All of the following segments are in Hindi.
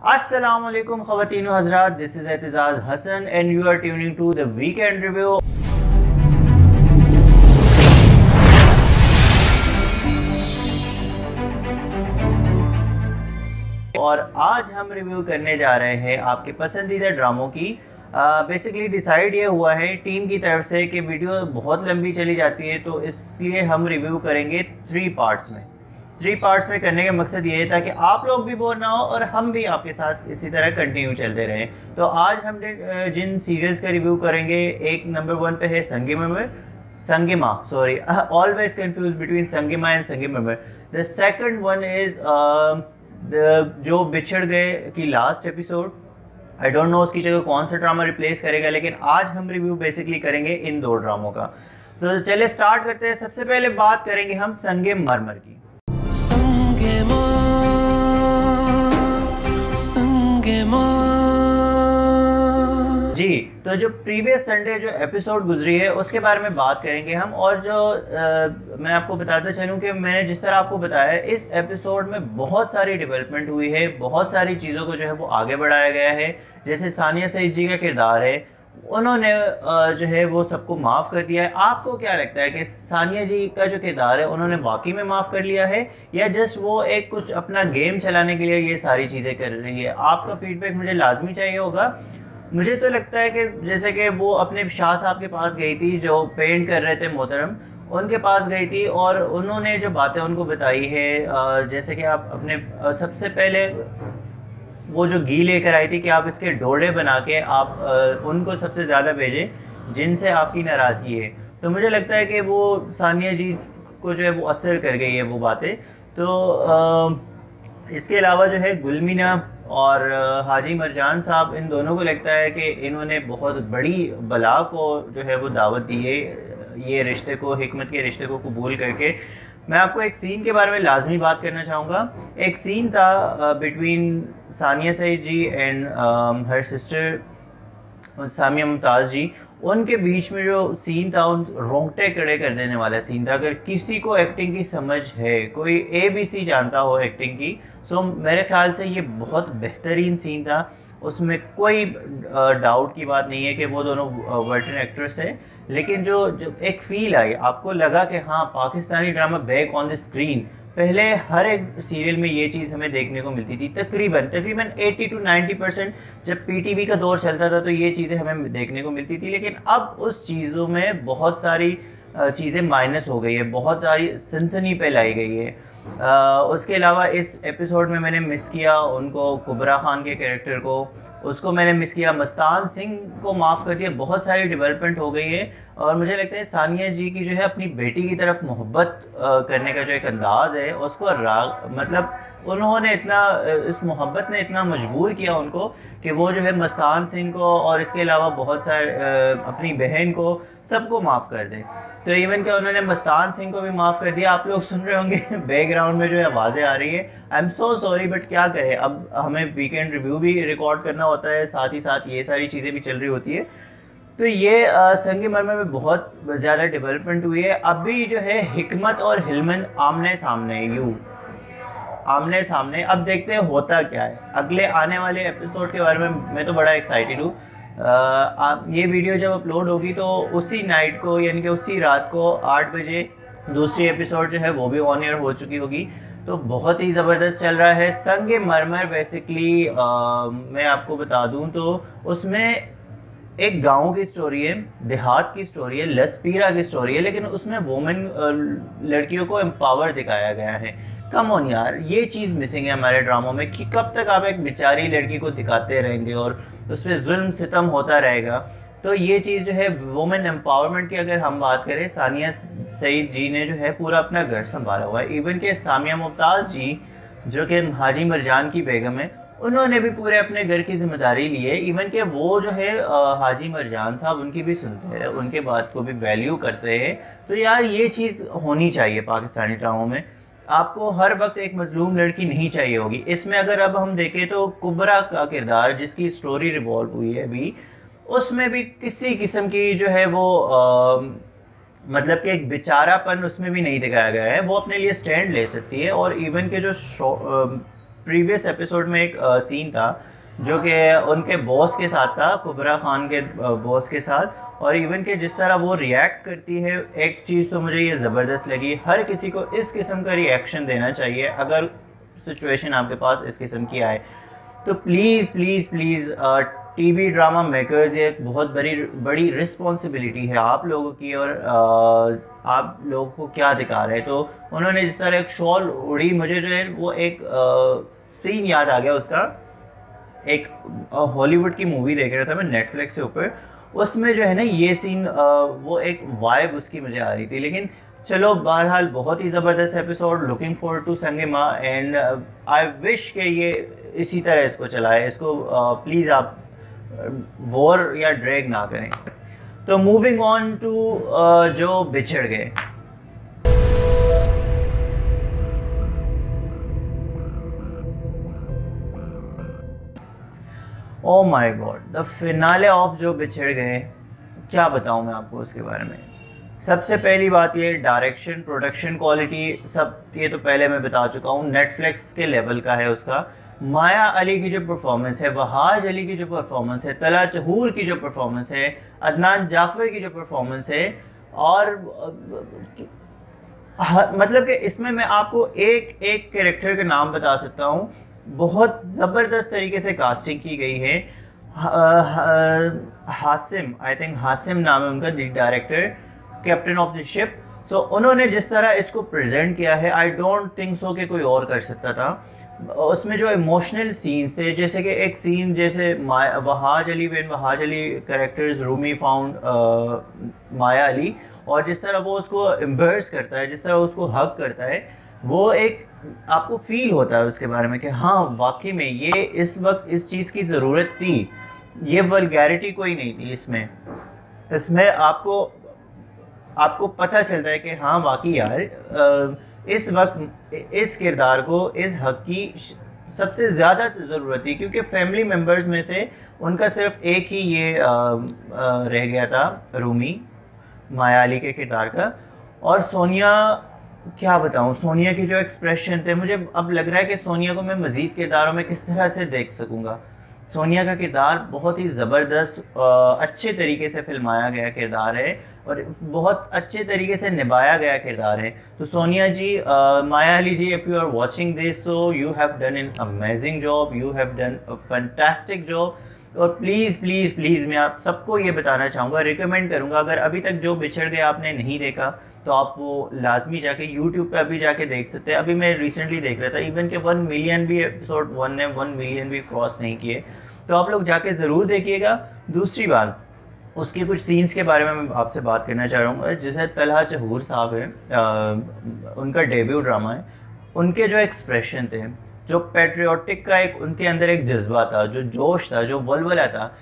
अस्सलाम वालेकुम ख़वातीन व हज़रात, this is Aitzaz Hasan and you are tuning to the weekend review. और आज हम रिव्यू करने जा रहे हैं आपके पसंदीदा ड्रामों की। बेसिकली डिसाइड ये हुआ है टीम की तरफ से कि वीडियो बहुत लंबी चली जाती है, तो इसलिए हम रिव्यू करेंगे 3 पार्ट्स में करने का मकसद ये है ताकि आप लोग भी बोर ना हो और हम भी आपके साथ इसी तरह कंटिन्यू चलते रहें। तो आज हम जिन सीरियल्स का रिव्यू करेंगे, एक नंबर 1 पे है Sang-e-Mah, sorry, always confuse between Sang-e-Mah and Sang-e-Mah. The second one is जो बिछड़ गए की last episode. I don't know उसकी जगह कौन सा ड्रामा रिप्लेस करेगा, लेकिन आज हम रिव्यू बेसिकली करेंगे इन 2 ड्रामों का। तो चलिए स्टार्ट करते हैं। सबसे पहले बात करेंगे हम संगमरमर की। जी, तो जो प्रीवियस संडे जो एपिसोड गुजरी है उसके बारे में बात करेंगे हम। और जो मैं आपको बताता चलूँ कि मैंने जिस तरह आपको बताया, इस एपिसोड में बहुत सारी डेवलपमेंट हुई है, बहुत सारी चीज़ों को जो है वो आगे बढ़ाया गया है। जैसे सानिया सईद जी का किरदार है, उन्होंने जो है वो सबको माफ़ कर दिया है। आपको क्या लगता है कि सानिया जी का जो किरदार है उन्होंने वाकई में माफ़ कर लिया है या जस्ट वो एक कुछ अपना गेम चलाने के लिए ये सारी चीज़ें कर रही है? आपका फीडबैक मुझे लाजमी चाहिए होगा। मुझे तो लगता है कि जैसे कि वो अपने शाह साहब के पास गई थी जो पेंट कर रहे थे मोहतरम, उनके पास गई थी और उन्होंने जो बातें उनको बताई है, जैसे कि आप अपने सबसे पहले वो जो घी लेकर आई थी कि आप इसके डोडे बना के आप उनको सबसे ज़्यादा भेजें जिनसे आपकी नाराज़गी है। तो मुझे लगता है कि वो सानिया जी को जो है वो असर कर गई है वो बातें। तो इसके अलावा जो है गुलमीना और हाजी मरजान साहब, इन दोनों को लगता है कि इन्होंने बहुत बड़ी बला को जो है वो दावत दी है, ये रिश्ते को, हिकमत के रिश्ते को कबूल करके। मैं आपको एक सीन के बारे में लाजमी बात करना चाहूँगा। एक सीन था between Sania Saeed ji and her sister Samia Mumtaz ji. उनके बीच में जो सीन था, उन रोंगटे खड़े कर देने वाला सीन था। अगर किसी को एक्टिंग की समझ है, कोई ABC जानता हो एक्टिंग की, सो मेरे ख्याल से ये बहुत बेहतरीन सीन था। उसमें कोई डाउट की बात नहीं है कि वो दोनों वर्टन एक्ट्रेस है, लेकिन जो एक फ़ील आई, आपको लगा कि हाँ Pakistani drama back on the screen. पहले हर एक सीरियल में ये चीज़ हमें देखने को मिलती थी, तकरीबन 80 to 90%। जब PTV का दौर चलता था तो ये चीज़ें हमें देखने को मिलती थी, लेकिन अब उस चीज़ों में बहुत सारी चीज़ें माइनस हो गई है, बहुत सारी सनसनी फैलाई गई है। उसके अलावा इस एपिसोड में मैंने मिस किया उनको, कुबरा खान के कैरेक्टर को, उसको मैंने मिस किया। मस्तान सिंह को माफ़ कर दिया, बहुत सारी डेवलपमेंट हो गई है। और मुझे लगता है सानिया जी की जो है अपनी बेटी की तरफ मोहब्बत करने का जो एक अंदाज़ है उसको मतलब उन्होंने इतना, इस मोहब्बत ने इतना मजबूर किया उनको कि वो जो है मस्तान सिंह को और इसके अलावा बहुत सारे अपनी बहन को, सबको माफ़ कर दें। तो इवन कि उन्होंने मस्तान सिंह को भी माफ़ कर दिया। आप लोग सुन रहे होंगे बैकग्राउंड में जो है आवाज़ें आ रही है, I am so sorry, but क्या करें, अब हमें वीकेंड रिव्यू भी रिकॉर्ड करना होता है, साथ ही साथ ये सारी चीज़ें भी चल रही होती है। तो ये संगमरमर में बहुत ज़्यादा डेवलपमेंट हुई है। अभी जो है हिकमत और हिलमन आमने सामने। अब देखते हैं होता क्या है। अगले आने वाले एपिसोड के बारे में मैं तो बड़ा एक्साइटेड हूँ। ये वीडियो जब अपलोड होगी तो उसी नाइट को, यानी कि उसी रात को 8 बजे दूसरी एपिसोड जो है वो भी ऑन एयर हो चुकी होगी। तो बहुत ही ज़बरदस्त चल रहा है संगमरमर। बेसिकली मैं आपको बता दूं तो उसमें एक गांव की स्टोरी है, देहात की स्टोरी है, लसपीरा की स्टोरी है, लेकिन उसमें वुमेन लड़कियों को एम्पावर दिखाया गया है। कम ऑन यार, ये चीज़ मिसिंग है हमारे ड्रामों में कि कब तक आप एक बेचारी लड़की को दिखाते रहेंगे और उस पर जुल्म सितम होता रहेगा। तो ये चीज़ जो है वुमेन एम्पावरमेंट की अगर हम बात करें, सानिया सईद जी ने जो है पूरा अपना घर संभाला हुआ है। इवन के सामिया मुमताज़ जी जो कि हाजी मरजान की बेगम है, उन्होंने भी पूरे अपने घर की जिम्मेदारी ली है। इवन के वो जो है हाजी मरजान साहब, उनकी भी सुनते हैं, उनके बात को भी वैल्यू करते हैं। तो यार ये चीज़ होनी चाहिए पाकिस्तानी ड्रामों में। आपको हर वक्त एक मजलूम लड़की नहीं चाहिए होगी। इसमें अगर अब हम देखें तो कुबरा का किरदार, जिसकी स्टोरी रिवॉल्व हुई है अभी, उसमें भी किसी किस्म की जो है वो मतलब कि एक बेचारापन उसमें भी नहीं दिखाया गया है। वो अपने लिए स्टैंड ले सकती है। और इवन के जो प्रीवियस एपिसोड में एक सीन था जो कि उनके बॉस के साथ था, कुबरा खान के बॉस के साथ, और इवन के जिस तरह वो रिएक्ट करती है, एक चीज़ तो मुझे ये ज़बरदस्त लगी। हर किसी को इस किस्म का रिएक्शन देना चाहिए अगर सिचुएशन आपके पास इस किस्म की आए। तो please please please TV drama makers, ये एक बहुत बड़ी रिस्पॉन्सिबिलिटी है आप लोगों की, और आप लोगों को क्या दिखा रहे हैं। तो उन्होंने जिस तरह एक शॉल उड़ी, मुझे जो है वो एक सीन याद आ गया उसका। एक हॉलीवुड की मूवी देख रहा था मैं नेटफ्लिक्स के ऊपर, उसमें जो है ना ये सीन, वो एक वाइब उसकी मुझे आ रही थी। लेकिन चलो बहरहाल बहुत ही ज़बरदस्त episode, looking forward to Sangma, and I wish के ये इसी तरह इसको चलाए। इसको प्लीज़ आप बोर या ड्रैग ना करें। तो मूविंग ऑन टू जो बिछड़ गए। Oh my God, the finale of जो बिछड़ गए, क्या बताऊं मैं आपको उसके बारे में। सबसे पहली बात ये, डायरेक्शन, प्रोडक्शन क्वालिटी, सब ये तो पहले मैं बता चुका हूँ, नेटफ्लिक्स के लेवल का है उसका। माया अली की जो परफॉर्मेंस है, वहाज अली की जो परफॉर्मेंस है, तला चहूर की जो परफॉर्मेंस है, अदनान जाफर की जो परफॉर्मेंस है, और मतलब कि इसमें मैं आपको एक एक कैरेक्टर के नाम बता सकता हूँ। बहुत ज़बरदस्त तरीके से कास्टिंग की गई है। हासिम, आई थिंक हासिम नाम है उनका, the director, captain of the ship. So उन्होंने जिस तरह इसको प्रेजेंट किया है, आई डोंट थिंक सो कि कोई और कर सकता था। उसमें जो इमोशनल सीन्स थे, जैसे कि एक सीन, जैसे Wahaj Ali, when Wahaj Ali characters Rumi found Maya Ali, और जिस तरह वो उसको एम्बर्स करता है, जिस तरह उसको हक करता है, वो एक आपको फील होता है उसके बारे में कि हाँ वाकई में ये इस वक्त इस चीज़ की ज़रूरत थी। ये वल्गैरिटी कोई नहीं थी इसमें आपको पता चलता है कि हाँ वाकई यार इस वक्त इस किरदार को, इस हक की सबसे ज़्यादा ज़रूरत थी, क्योंकि फैमिली मेम्बर्स में से उनका सिर्फ एक ही ये रह गया था, रूमी, माया अली के किरदार का। और सोनिया, क्या बताऊं, सोनिया की जो एक्सप्रेशन थे, मुझे अब लग रहा है कि सोनिया को मैं मज़ीद किरदारों में किस तरह से देख सकूंगा। सोनिया का किरदार बहुत ही ज़बरदस्त, अच्छे तरीके से फिल्माया गया किरदार है, और बहुत अच्छे तरीके से निभाया गया किरदार है। तो Sonia ji, Maya Ali ji, if you are watching this, so you have done an amazing job, you have done a fantastic job. और प्लीज़ प्लीज़ प्लीज़ मैं आप सबको ये बताना चाहूँगा, रिकमेंड करूँगा, अगर अभी तक जो बिछड़ गए आपने नहीं देखा तो आप वो लाजमी जाके यूट्यूब पे अभी जाके देख सकते हैं। अभी मैं रिसेंटली देख रहा था, इवन के 1 मिलियन भी एपिसोड 1 ने 1 मिलियन भी क्रॉस नहीं किए, तो आप लोग जाके ज़रूर देखिएगा। दूसरी बात, उसके कुछ सीन्स के बारे में मैं आपसे बात करना चाह रहा हूँ। जैसे तलहा चहूर साहब है, उनका डेब्यू ड्रामा है, उनके जो एक्सप्रेशन थे, जो पैट्रियोटिक का एक उनके अंदर एक जज्बा था, जो जोश था, जो वलवला था,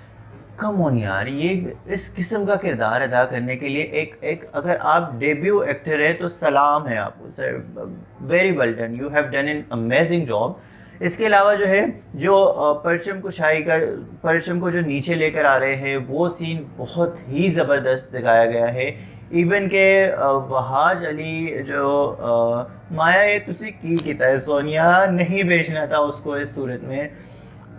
कम ऑन यार, ये इस किस्म का किरदार अदा करने के लिए एक अगर आप डेब्यू एक्टर है तो सलाम है आपको sir, very well done, you have done an amazing job. इसके अलावा जो है, जो परचम को जो नीचे लेकर आ रहे हैं, वो सीन बहुत ही ज़बरदस्त दिखाया गया है। इवन के वहाज अली जो माया ये तुसी की किता है, सोनिया नहीं बेचना था उसको इस सूरत में,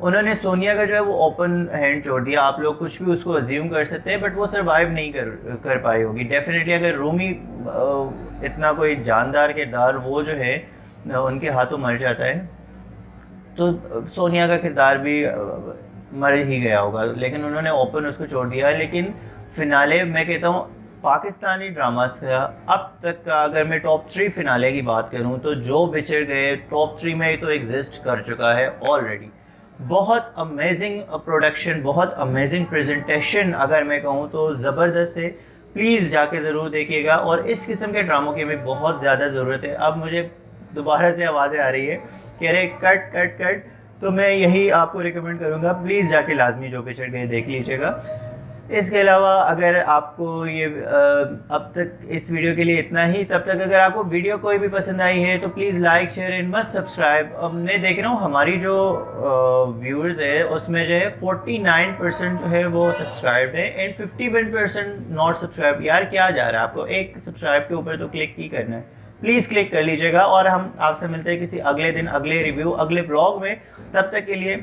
उन्होंने सोनिया का जो है वो ओपन हैंड छोड़ दिया। आप लोग कुछ भी उसको अज्यूम कर सकते हैं, बट वो सर्वाइव नहीं कर पाई होगी डेफिनेटली। अगर रूमी इतना कोई जानदार किरदार वो जो है उनके हाथों मर जाता है, तो सोनिया का किरदार भी मर ही गया होगा, लेकिन उन्होंने ओपन उसको छोड़ दिया। लेकिन फिनाले, मैं कहता हूँ पाकिस्तानी ड्रामास का अब तक का, अगर मैं टॉप 3 फिनाले की बात करूँ तो जो बिछड़ गए टॉप 3 में तो एग्जिस्ट कर चुका है ऑलरेडी। बहुत अमेजिंग प्रोडक्शन, बहुत अमेजिंग प्रेजेंटेशन, अगर मैं कहूँ तो ज़बरदस्त है। प्लीज़ जाके ज़रूर देखिएगा, और इस किस्म के ड्रामों की हमें बहुत ज़्यादा ज़रूरत है। अब मुझे दोबारा से आवाज़ें आ रही है कि अरे कट कट कट, तो मैं यही आपको रिकमेंड करूँगा, प्लीज़ जाके लाजमी जो बिछड़ गए देख लीजिएगा। इसके अलावा अगर आपको ये अब तक इस वीडियो के लिए इतना ही, तब तक अगर आपको वीडियो कोई भी पसंद आई है तो please like, share and must subscribe. अब मैं देख रहा हूँ हमारी जो व्यूअर्स है उसमें जो है 49% जो है वो सब्सक्राइब है एंड 51% नॉट सब्सक्राइब। यार क्या जा रहा है, आपको एक सब्सक्राइब के ऊपर तो क्लिक ही करना है। प्लीज़ क्लिक कर लीजिएगा। और हम आपसे मिलते हैं किसी अगले दिन, अगले रिव्यू, अगले व्लॉग में। तब तक के लिए